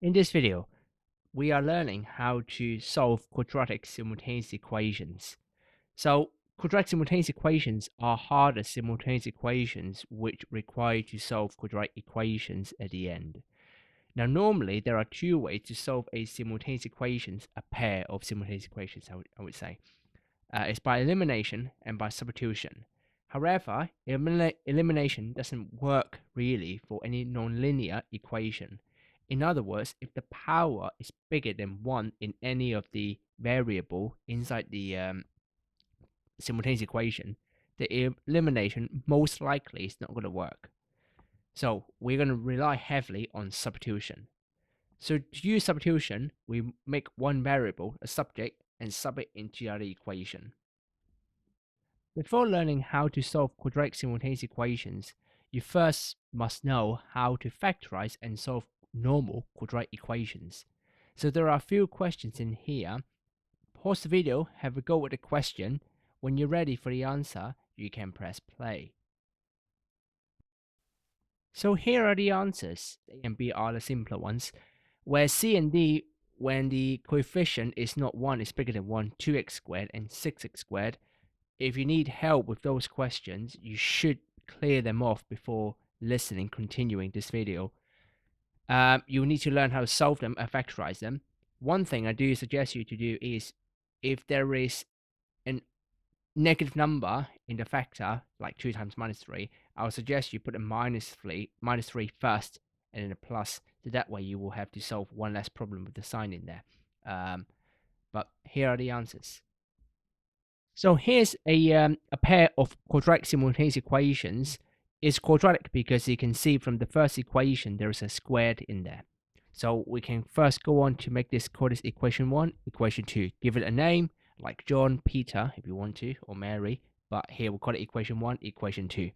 In this video, we are learning how to solve quadratic simultaneous equations. So, quadratic simultaneous equations are harder simultaneous equations which require you to solve quadratic equations at the end. Now, normally there are two ways to solve a simultaneous equations, a pair of simultaneous equations, I would say. It's by elimination and by substitution. However, elimination doesn't work really for any nonlinear equation. In other words, if the power is bigger than 1 in any of the variable inside the simultaneous equation, the elimination most likely is not going to work. So we're going to rely heavily on substitution. So to use substitution, we make one variable a subject and sub it into the other equation. Before learning how to solve quadratic simultaneous equations, you first must know how to factorize and solve normal quadratic equations. So there are a few questions in here. Pause the video, have a go at the question. When you're ready for the answer, you can press play. So here are the answers. A and B are the simpler ones, where C and D, when the coefficient is not 1, is bigger than 1, 2x squared and 6x squared. If you need help with those questions, you should clear them off before continuing this video. You'll need to learn how to solve them and factorize them. One thing I do suggest you to do is, if there is a negative number in the factor, like 2 times minus 3, I would suggest you put a minus 3 first and then a plus, so that way you will have to solve one less problem with the sign in there. But here are the answers. So here's a pair of quadratic simultaneous equations. It's quadratic because you can see from the first equation there is a squared in there. So we can first go on to make this call this equation 1, equation 2. Give it a name like John, Peter if you want to, or Mary. But here we'll call it equation 1, equation 2.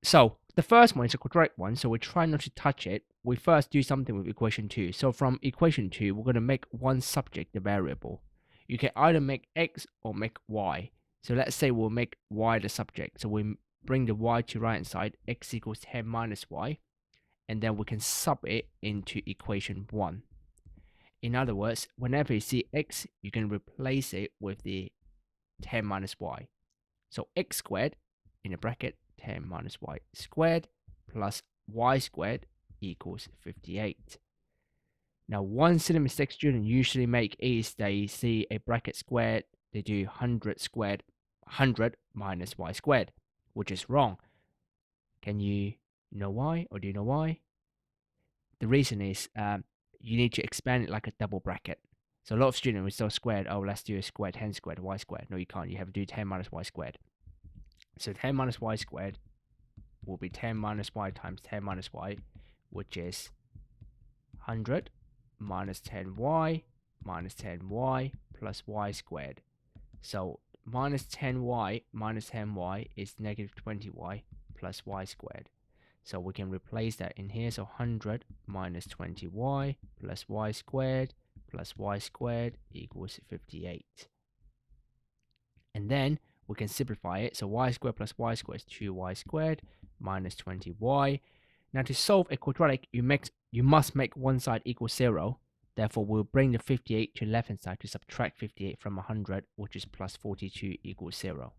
So the first one is a quadratic one, so we try not to touch it. We first do something with equation 2. So from equation 2, we're going to make one subject the variable. You can either make x or make y. So let's say we'll make y the subject. So we bring the y to right hand side, x equals 10 minus y, and then we can sub it into equation 1. In other words, whenever you see x, you can replace it with the 10 minus y. So x squared, in a bracket, 10 minus y squared plus y squared equals 58. Now, one silly mistake students usually make is they see a bracket squared, they do 100 squared, 100 minus y squared, which is wrong. Can you know why, or do you know why? The reason is you need to expand it like a double bracket. So a lot of students will still squared, oh, let's do a squared, 10 squared, y squared. No, you can't. You have to do 10 minus y squared. So 10 minus y squared will be 10 minus y times 10 minus y, which is 100 minus 10y minus 10y plus y squared. So minus 10y minus 10y is negative 20y plus y squared. So we can replace that in here. So 100 minus 20y plus y squared equals 58. And then we can simplify it. So y squared plus y squared is 2y squared minus 20y. Now to solve a quadratic, you must make one side equal 0. Therefore, we'll bring the 58 to the left-hand side to subtract 58 from 100, which is plus 42 equals 0.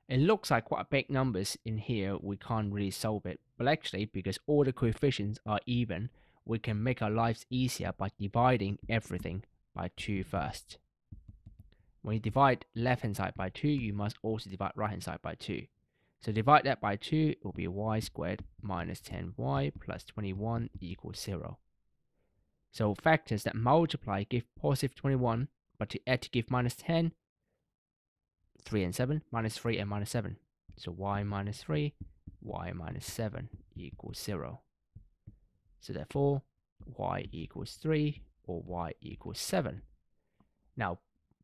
It looks like quite big numbers in here. We can't really solve it. But actually, because all the coefficients are even, we can make our lives easier by dividing everything by 2 first. When you divide left-hand side by 2, you must also divide right-hand side by 2. So divide that by 2, it will be y squared minus 10y plus 21 equals 0. So factors that multiply give positive 21, but to add to give minus 10, 3 and 7, minus 3 and minus 7. So y minus 3, y minus 7 equals 0. So therefore, y equals 3 or y equals 7. Now,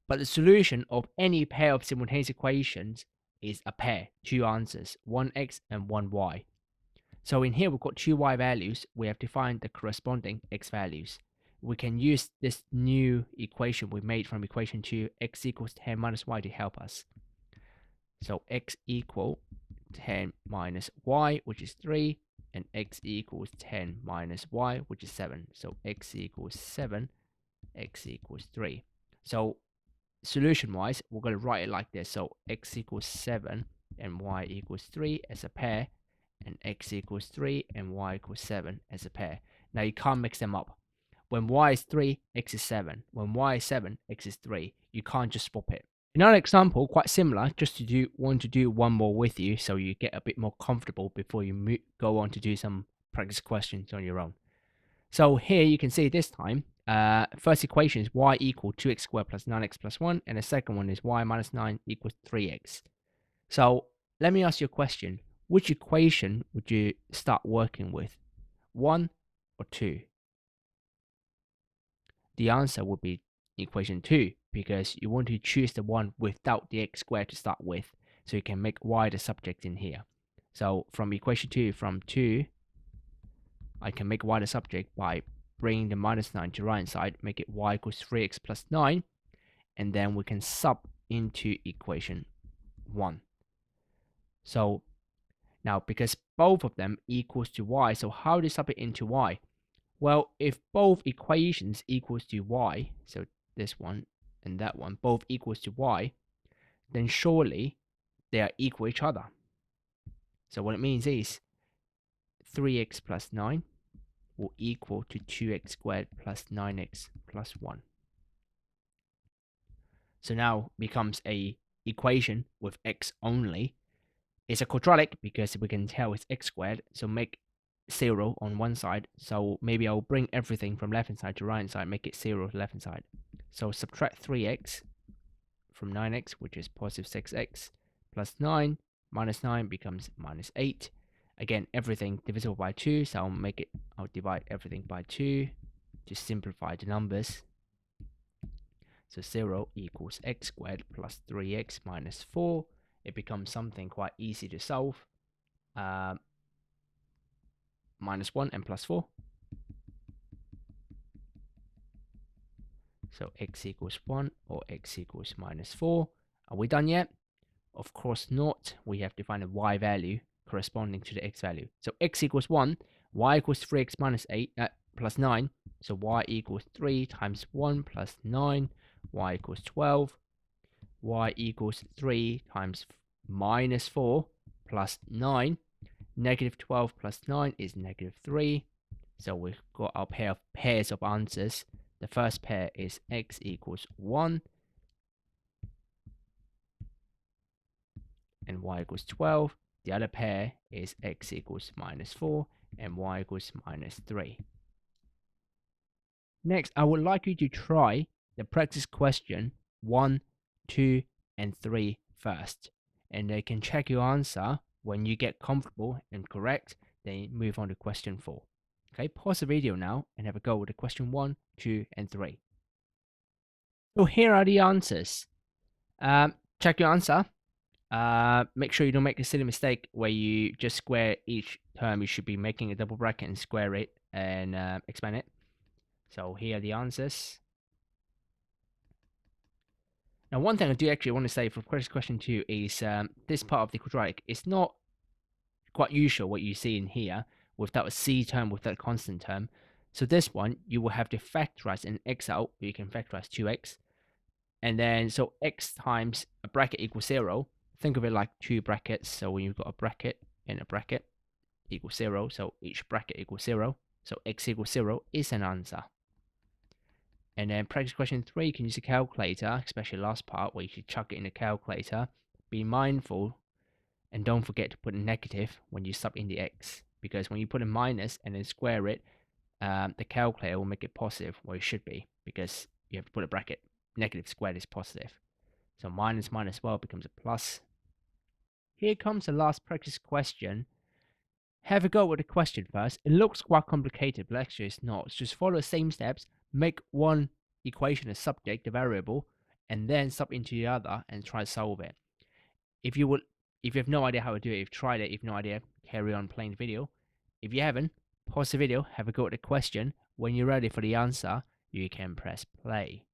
but the solution of any pair of simultaneous equations is a pair, two answers, one x and one y. So in here we've got two y values. We have to find the corresponding x values. We can use this new equation we made from equation 2, x equals 10 minus y, to help us. So x equal 10 minus y, which is 3, and x equals 10 minus y, which is 7. So x equals 7, x equals 3. So solution wise, we're going to write it like this. So x equals 7 and y equals 3 as a pair, and x equals 3 and y equals 7 as a pair. Now you can't mix them up. When y is 3, x is 7. When y is 7, x is 3. You can't just swap it. Another example, quite similar, just to want to do one more with you so you get a bit more comfortable before you go on to do some practice questions on your own. So here you can see this time, first equation is y equal 2x squared plus 9x plus 1, and the second one is y minus 9 equals 3x. So let me ask you a question. Which equation would you start working with? 1 or 2? The answer would be equation 2, because you want to choose the one without the x squared to start with, so you can make y the subject in here. So from equation 2, from 2, I can make y the subject by bringing the minus 9 to right hand side, make it y equals 3x plus 9, and then we can sub into equation 1. So now, because both of them equals to y, so how do you sub it into y? Well, if both equations equals to y, so this one and that one both equals to y, then surely they are equal each other. So what it means is 3x plus 9 will equal to 2x squared plus 9x plus 1. So now becomes a equation with x only. It's a quadratic because we can tell it's x squared, so make 0 on one side. So maybe I'll bring everything from left hand side to right hand side, make it 0 to left hand side. So subtract 3x from 9x, which is positive 6x, plus 9 minus 9 becomes minus 8. Again, everything divisible by 2, so I'll divide everything by 2 to simplify the numbers. So 0 equals x squared plus 3x minus 4. It becomes something quite easy to solve. Minus 1 and plus 4. So x equals 1 or x equals minus 4. Are we done yet? Of course not. We have to find a y value corresponding to the x value. So x equals 1, y equals 3x minus 8 plus 9. So y equals 3 times 1 plus 9. Y equals 12. Y equals 3 times minus 4 plus 9. Negative 12 plus 9 is negative 3. So we've got our pair of pairs of answers. The first pair is x equals 1 and y equals 12. The other pair is x equals minus 4 and y equals minus 3. Next, I would like you to try the practice question 1, 2, and 3 first. And they can check your answer. When you get comfortable and correct, then move on to question 4. Okay, pause the video now and have a go with the question 1, 2, and 3. So here are the answers. Check your answer. Make sure you don't make a silly mistake where you just square each term. You should be making a double bracket and square it and expand it. So here are the answers. Now, one thing I do actually want to say for question 2 is this part of the quadratic is not quite usual what you see in here without a c term, without a constant term. So this one, you will have to factorize an x out. You can factorize 2x. And then, so x times a bracket equals 0. Think of it like 2 brackets. So when you've got a bracket and a bracket equals 0, so each bracket equals 0. So x equals 0 is an answer. And then practice question 3, you can use a calculator, especially last part where you should chuck it in a calculator. Be mindful and don't forget to put a negative when you sub in the x, because when you put a minus and then square it, the calculator will make it positive, where it should be, because you have to put a bracket. Negative squared is positive. So minus minus 12 becomes a plus. Here comes the last practice question. Have a go with the question first. It looks quite complicated, but actually it's not. Just follow the same steps. Make one equation a subject, a variable, and then sub into the other and try to solve it. If you have no idea how to do it, if you've tried it, if no idea, carry on playing the video. If you haven't, pause the video, have a go at the question. When you're ready for the answer, you can press play.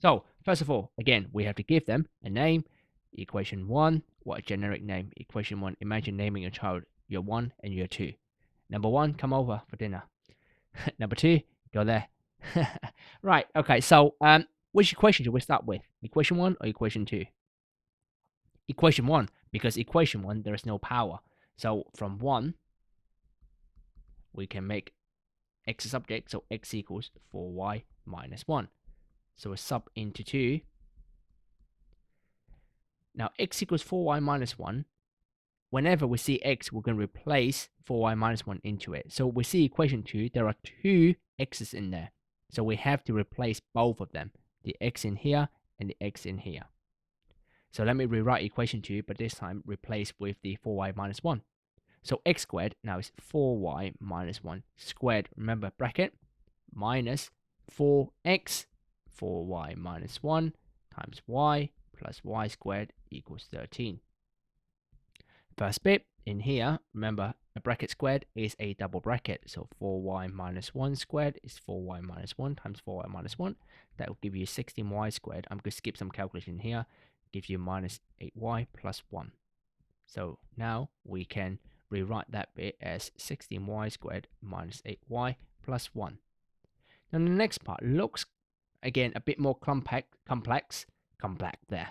So, first of all, again, we have to give them a name. Equation 1 What a generic name. Equation 1. Imagine naming your child. You're 1 and you're 2. Number 1, come over for dinner. Number 2, go there. Right, okay, so which equation should we start with? Equation 1 or equation 2? Equation 1, because equation 1, there is no power. So from 1, we can make x a subject, so x equals 4y minus 1. So we sub into 2. Now x equals 4y minus 1. Whenever we see x, we're going to replace 4y minus 1 into it. So we see equation 2, there are 2 x's in there. So we have to replace both of them, the x in here and the x in here. So let me rewrite equation 2, but this time replace with the 4y minus 1. So x squared now is 4y minus 1 squared, remember bracket, minus 4x, 4y minus 1 times y plus y squared equals 13. First bit in here, remember a bracket squared is a double bracket. So 4y minus 1 squared is 4y minus 1 times 4y minus 1. That will give you 16y squared. I'm going to skip some calculation here. Gives you minus 8y plus 1. So now we can rewrite that bit as 16y squared minus 8y plus 1. Now the next part looks, again, a bit more complex there.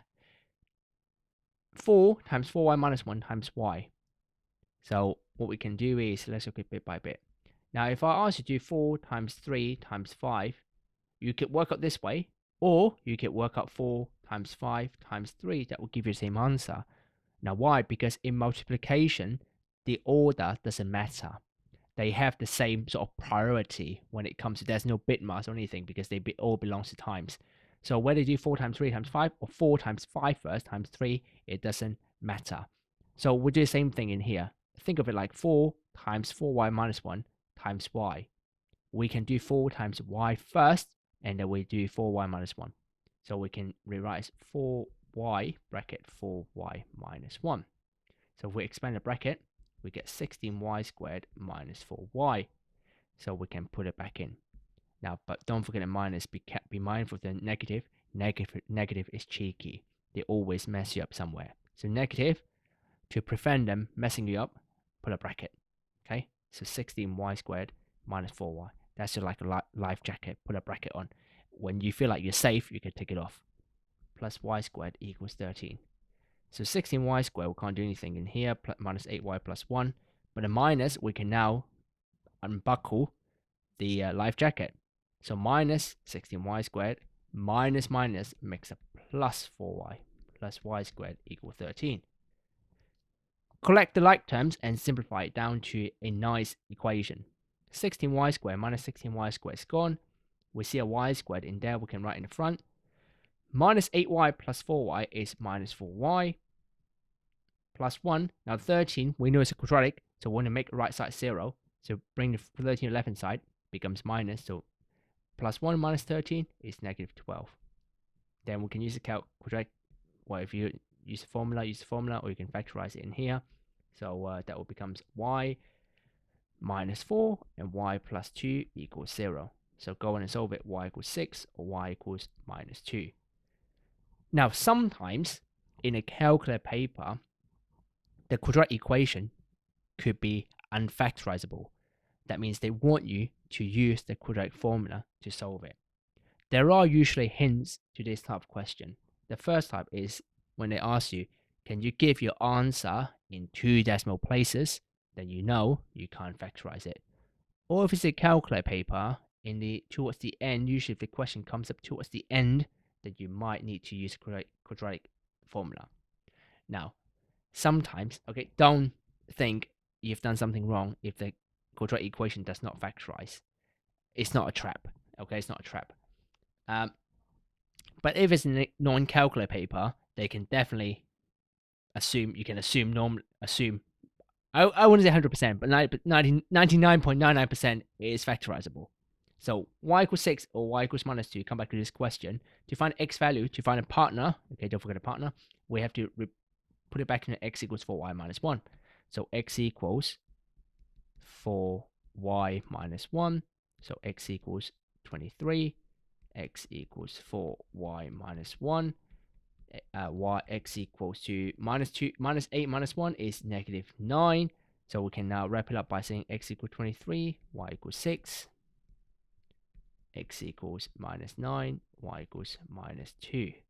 4 times 4y minus 1 times y. So what we can do is, let's look at bit by bit. Now if I ask you to do 4 times 3 times 5, you could work out this way, or you could work out 4 times 5 times 3. That will give you the same answer. Now why? Because in multiplication, the order doesn't matter. They have the same sort of priority when it comes to, there's no bit mass or anything because they all belongs to times. So whether you do 4 times 3 times 5 or 4 times 5 first times 3, it doesn't matter. So we'll do the same thing in here. Think of it like 4 times 4y minus 1 times y. We can do 4 times y first, and then we do 4y minus 1. So we can rewrite 4y bracket 4y minus 1. So if we expand the bracket, we get 16y squared minus 4y. So we can put it back in. Now, but don't forget the minus. Be mindful of the negative. Negative is cheeky. They always mess you up somewhere. So negative, to prevent them messing you up, put a bracket. Okay, so 16y squared minus 4y. That's just like a life jacket. Put a bracket on. When you feel like you're safe, you can take it off. Plus y squared equals 13. So 16y squared, we can't do anything in here. Minus 8y plus 1. But a minus, we can now unbuckle the life jacket. So minus 16y squared minus makes a plus 4y. Plus y squared equals 13. Collect the like terms and simplify it down to a nice equation. 16y squared minus 16y squared is gone. We see a y squared in there, we can write in the front. Minus 8y plus 4y is minus 4y plus 1. Now 13, we know it's a quadratic, so we want to make the right side 0. So bring the 13 to the left hand side, becomes minus. So plus 1 minus 13 is negative 12. Then we can use the quadratic. Well, if you use the formula, or you can factorize it in here. So that will becomes y minus 4 and y plus 2 equals 0. So go on and solve it. Y equals 6 or y equals minus 2. Now, sometimes in a calculator paper, the quadratic equation could be unfactorizable. That means they want you to use the quadratic formula to solve it. There are usually hints to this type of question. The first type is when they ask you, can you give your answer in 2 decimal places? Then you know you can't factorize it. Or if it's a calculator paper, towards the end, usually if the question comes up towards the end, then you might need to use quadratic formula. Now, sometimes, okay, don't think you've done something wrong if the quadratic equation does not factorize. It's not a trap, okay? It's not a trap. But if it's a non-calculator paper, they can definitely assume, I wouldn't say 100%, but 99.99% is factorizable. So y equals 6 or y equals minus 2, come back to this question. To find x value, to find a partner, okay, don't forget a partner, we have to put it back into x equals 4y minus 1. So x equals 4y minus 1. So x equals 23. X equals 4y minus 1. x equals to -2, -8 minus 1 is -9. So we can now wrap it up by saying x equals 23, y equals 6, x equals -9, y equals -2.